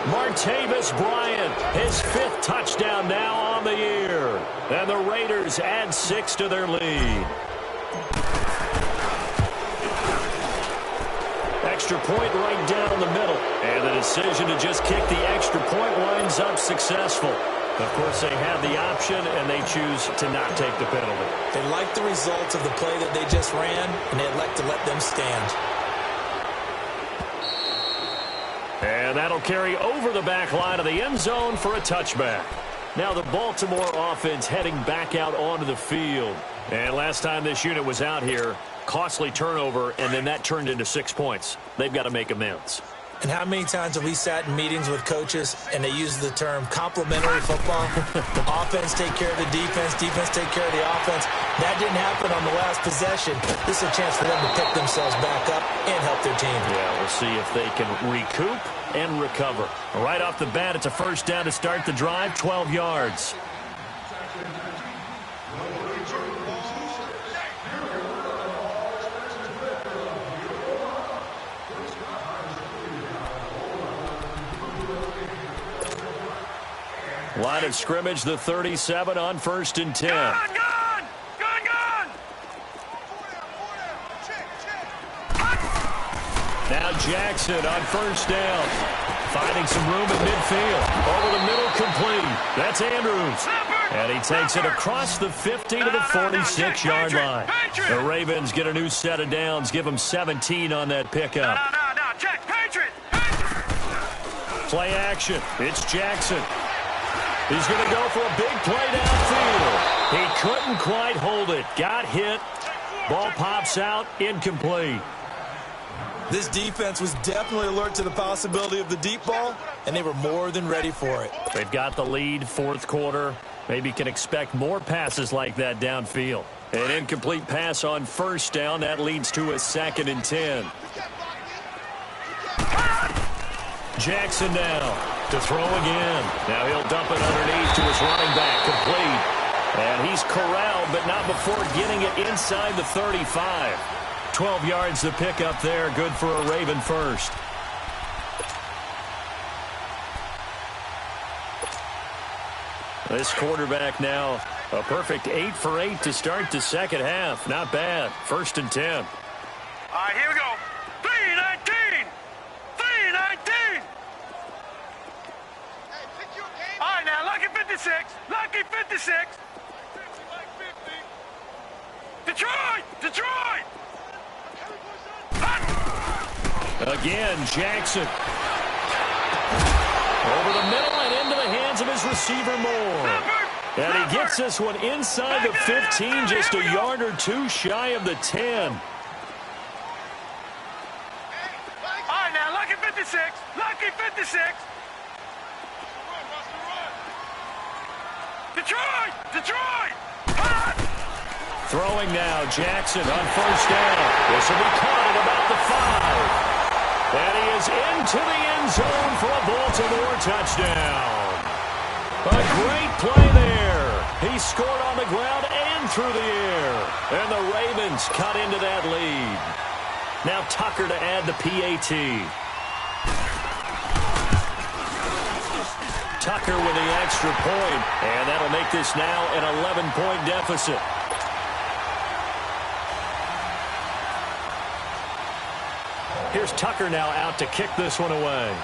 Martavis Bryant, his 5th touchdown now on the year. And the Raiders add 6 to their lead. Extra point right down the middle. And the decision to just kick the extra point winds up successful. Of course, they have the option, and they choose to not take the penalty. They like the results of the play that they just ran, and they elect to let them stand. And that'll carry over the back line of the end zone for a touchback. Now the Baltimore offense heading back out onto the field. And last time this unit was out here, costly turnover, and then that turned into 6 points. They've got to make amends. And how many times have we sat in meetings with coaches and they use the term complementary football? Offense take care of the defense, defense take care of the offense. That didn't happen on the last possession. This is a chance for them to pick themselves back up and help their team. Yeah, we'll see if they can recoup and recover. Right off the bat, it's a 1st down to start the drive, 12 yards. Line of scrimmage, the 37 on 1st and 10. Gun! Now Jackson on 1st down. Finding some room at midfield. Over the middle, complete. That's Andrews. And he takes it across the 50 to the 46-yard line. The Ravens get a new set of downs. Give them 17 on that pickup. No, check, Patriot. Play action. It's Jackson. He's going to go for a big play downfield. He couldn't quite hold it. Got hit. Ball pops out. Incomplete. This defense was definitely alert to the possibility of the deep ball, and they were more than ready for it. They've got the lead, 4th quarter. Maybe can expect more passes like that downfield. An incomplete pass on 1st down. That leads to a 2nd and 10. Jackson now to throw again. Now he'll dump it underneath to his running back. Complete. And he's corralled, but not before getting it inside the 35. 12 yards to pick up there. Good for a Raven first. This quarterback now a perfect 8 for 8 to start the 2nd half. Not bad. 1st and 10. All right, here we go. 3-19. 3-19. All right, now, lucky 56. Lucky 56. Detroit! Detroit! Again, Jackson. Over the middle and into the hands of his receiver, Moore. And he gets this one inside the 15, just a yard or two shy of the 10. All right, now, lucky 56. Lucky 56. Detroit! Detroit! Throwing now, Jackson on first down. This will be caught at about the 5. And he is into the end zone for a Baltimore touchdown. A great play there. He scored on the ground and through the air. And the Ravens cut into that lead. Now Tucker to add the PAT. Tucker with the extra point. And that'll make this now an 11-point deficit. Here's Tucker now out to kick this one away.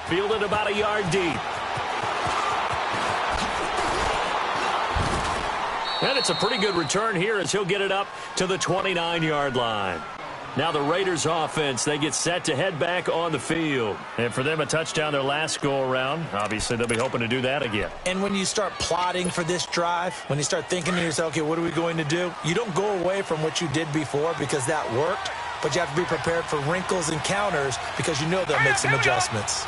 Fielded about a yard deep. And it's a pretty good return here as he'll get it up to the 29-yard line. Now the Raiders offense, they get set to head back on the field. And for them, a touchdown their last go-around. Obviously, they'll be hoping to do that again. And when you start plotting for this drive, when you start thinking to yourself, okay, what are we going to do? You don't go away from what you did before because that worked, but you have to be prepared for wrinkles and counters because you know they'll make some adjustments.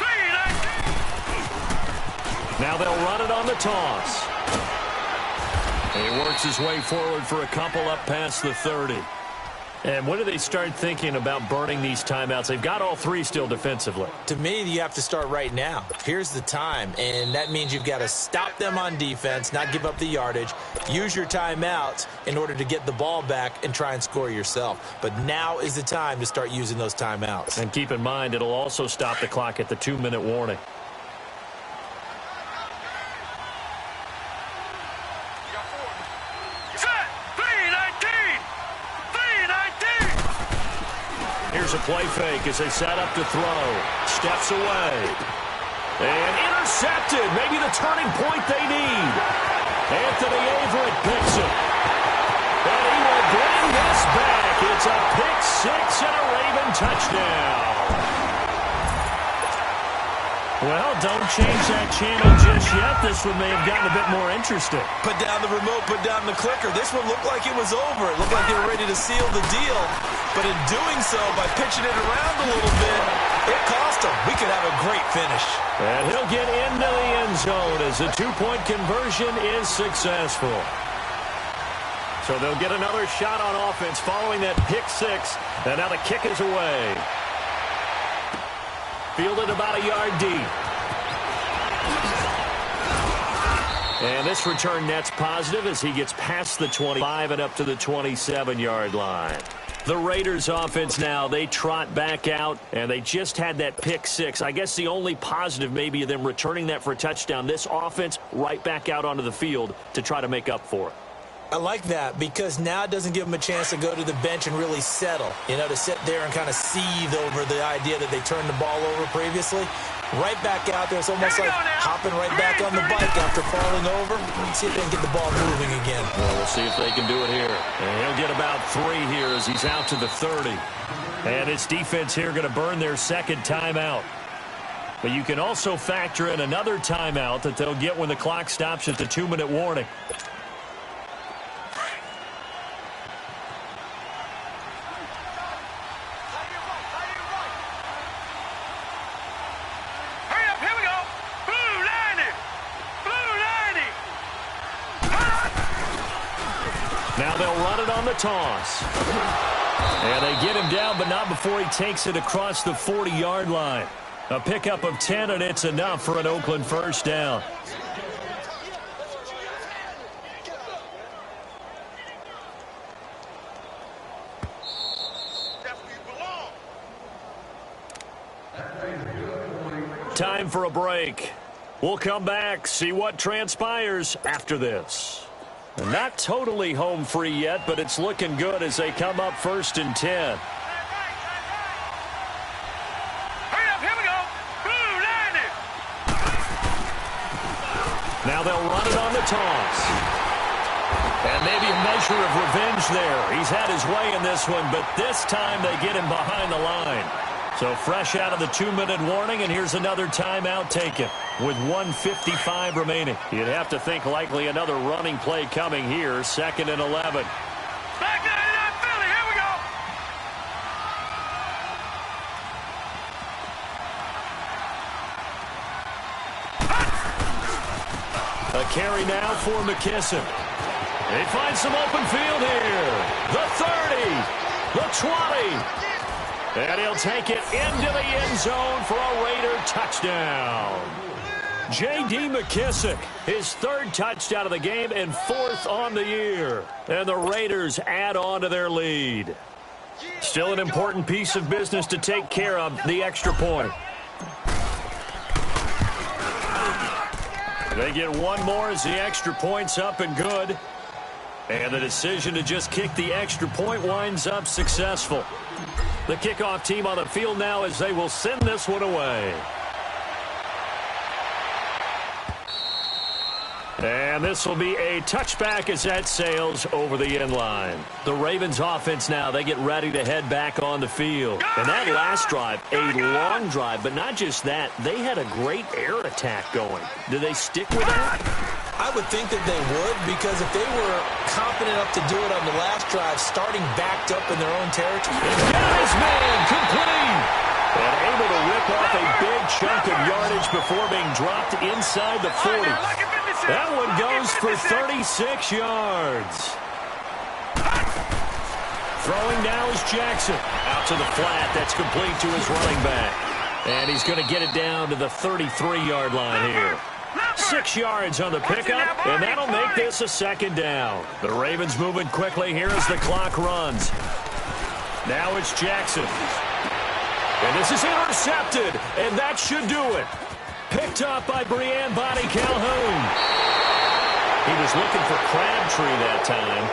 Now they'll run it on the toss. He works his way forward for a couple up past the 30. And when do they start thinking about burning these timeouts? They've got all three still defensively. To me, you have to start right now. Here's the time, and that means you've got to stop them on defense, not give up the yardage, use your timeouts in order to get the ball back and try and score yourself. But now is the time to start using those timeouts. And keep in mind, it'll also stop the clock at the 2-minute warning. Here's a play fake as they set up to throw. Steps away. And intercepted. Maybe the turning point they need. Anthony Averett picks it. And he will bring this back. It's a pick six and a Raven touchdown. Well, don't change that channel just yet. This one may have gotten a bit more interesting. Put down the remote, put down the clicker. This one looked like it was over. It looked like they were ready to seal the deal. But in doing so, by pitching it around a little bit, it cost them. We could have a great finish. And he'll get into the end zone as the two-point conversion is successful. So they'll get another shot on offense following that pick six. And now the kick is away. Fielded about a yard deep. And this return net's positive as he gets past the 25 and up to the 27-yard line. The Raiders offense now, they trot back out, and they just had that pick six. I guess the only positive maybe of them returning that for a touchdown. This offense right back out onto the field to try to make up for it. I like that because now it doesn't give them a chance to go to the bench and really settle, to sit there and kind of seethe over the idea that they turned the ball over previously. Right back out there. It's almost like hopping right back on the bike after falling over. See if they can get the ball moving again. Well, we'll see if they can do it here. And he'll get about 3 here as he's out to the 30. And his defense here going to burn their second timeout. But you can also factor in another timeout that they'll get when the clock stops at the 2-minute warning. Now they'll run it on the toss. And they get him down, but not before he takes it across the 40-yard line. A pickup of 10, and it's enough for an Oakland first down. Time for a break. We'll come back, see what transpires after this. Not totally home free yet, but it's looking good as they come up 1st and 10. Hurry up, here we go. Blue 90. Now they'll run it on the toss. And maybe a measure of revenge there. He's had his way in this one, but this time they get him behind the line. So fresh out of the 2-minute warning, and here's another timeout taken with 1:55 remaining. You'd have to think likely another running play coming here, 2nd and 11. Back 99 Philly, here we go. A carry now for McKissick. They find some open field here. The 30, the 20. And he'll take it into the end zone for a Raider touchdown. J.D. McKissick, his 3rd touchdown of the game and 4th on the year. And the Raiders add on to their lead. Still an important piece of business to take care of, the extra point. They get one more as the extra point's up and good. And the decision to just kick the extra point winds up successful. The kickoff team on the field now as they will send this one away. And this will be a touchback as that sails over the end line. The Ravens offense now, they get ready to head back on the field. And that last drive, a long drive, but not just that, they had a great air attack going. Do they stick with that? I would think that they would, because if they were confident enough to do it on the last drive, starting backed up in their own territory. Got his man complete. And able to rip off a big chunk of yardage before being dropped inside the 40. That one goes for 36 yards. Throwing now is Jackson. Out to the flat. That's complete to his running back. And he's going to get it down to the 33-yard line here. 6 yards on the pickup, and that'll make this a 2nd down. The Ravens moving quickly here as the clock runs. Now it's Jackson. And this is intercepted, and that should do it. Picked up by Brian Body Calhoun. He was looking for Crabtree that time.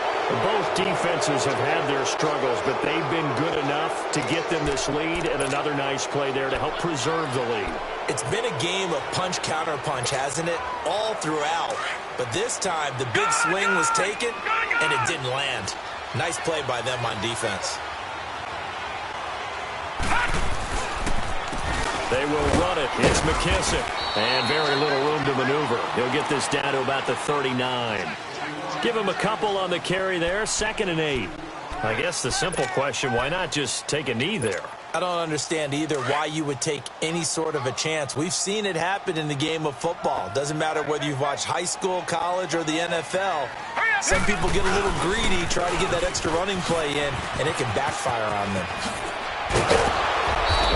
Both defenses have had their struggles, but they've been good enough to get them this lead, and another nice play there to help preserve the lead. It's been a game of punch-counter-punch, hasn't it? All throughout. But this time, the big swing was taken, and it didn't land. Nice play by them on defense. They will run it. It's McKissick. And very little room to maneuver. He'll get this down to about the 39. Give him a couple on the carry there. 2nd and 8. I guess the simple question, why not just take a knee there? I don't understand either why you would take any sort of a chance. We've seen it happen in the game of football. Doesn't matter whether you've watched high school, college, or the NFL. Some people get a little greedy, try to get that extra running play in, and it can backfire on them.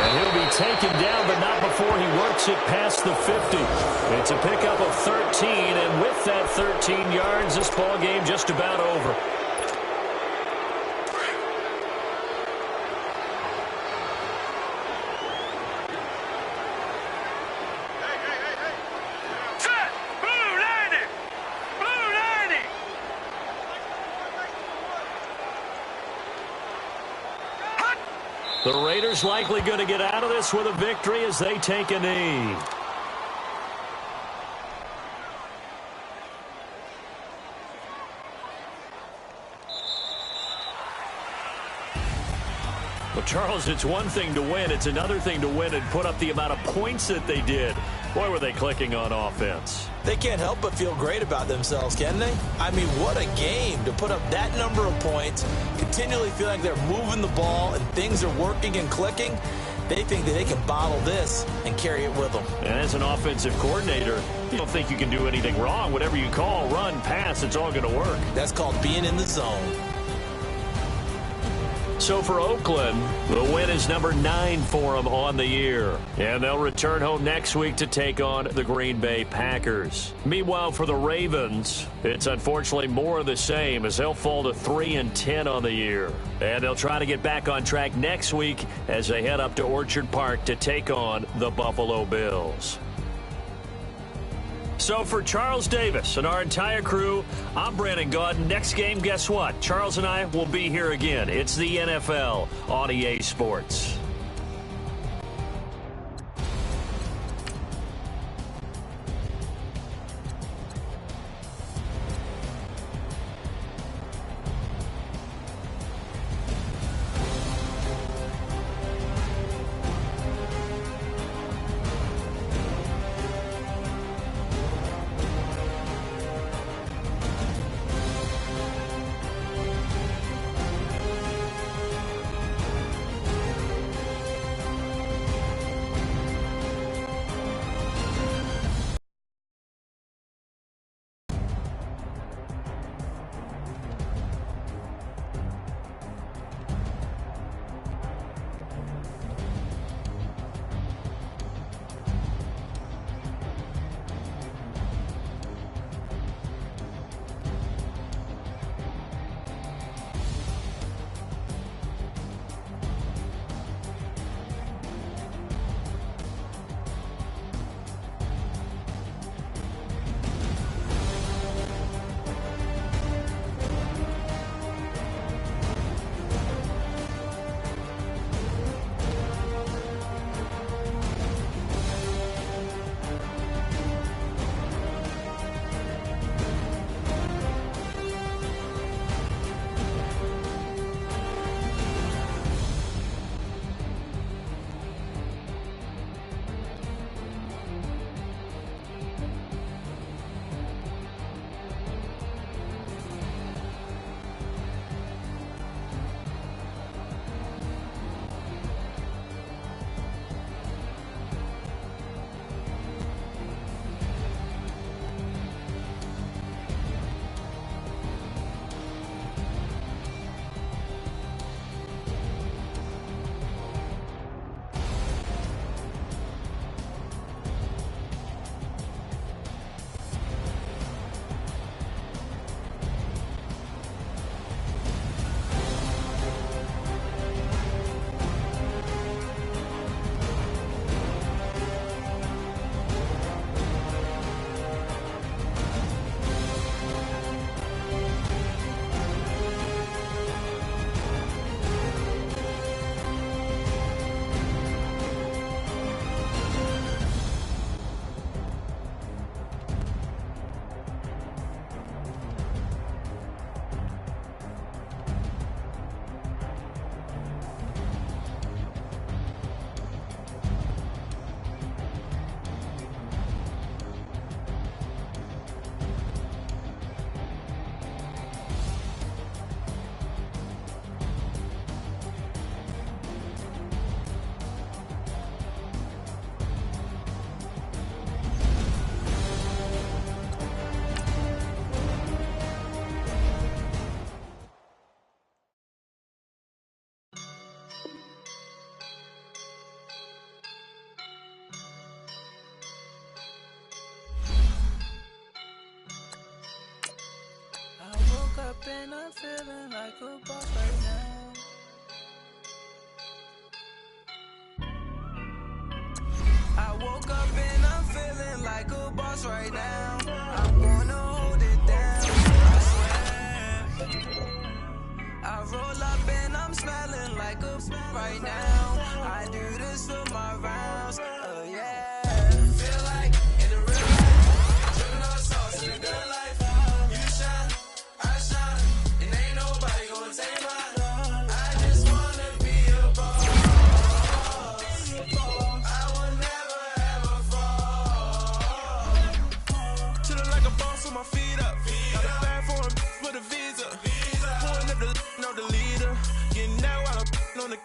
And he'll be taken down, but not before he works it past the 50. It's a pickup of 13, and with that 13 yards, this ball game just about over. The Raiders likely going to get out of this with a victory as they take a knee. Well, Charles, it's one thing to win. It's another thing to win and put up the amount of points that they did. Boy, were they clicking on offense. They can't help but feel great about themselves, can they? I mean, what a game to put up that number of points, continually feel like they're moving the ball and things are working and clicking. They think that they can bottle this and carry it with them. And as an offensive coordinator, you don't think you can do anything wrong. Whatever you call, run, pass, it's all going to work. That's called being in the zone. So for Oakland, the win is number 9 for them on the year. And they'll return home next week to take on the Green Bay Packers. Meanwhile, for the Ravens, it's unfortunately more of the same as they'll fall to 3-10 on the year. And they'll try to get back on track next week as they head up to Orchard Park to take on the Buffalo Bills. So for Charles Davis and our entire crew, I'm Brandon Gaudin. Next game, guess what? Charles and I will be here again. It's the NFL on EA Sports. boss right now. I'm gonna hold it down, I swear. I roll up and I'm smelling like a right now. I do this for my rounds, oh yeah. Feel like in the real life, dripping all sauce in the good life. You shine, I shine, and ain't nobody gonna take mine. I just wanna be a boss. I will never ever fall. Chillin' like a boss with my feet up. Got a bag for him with a visa. Pulling up the leader. Getting out while I'm on the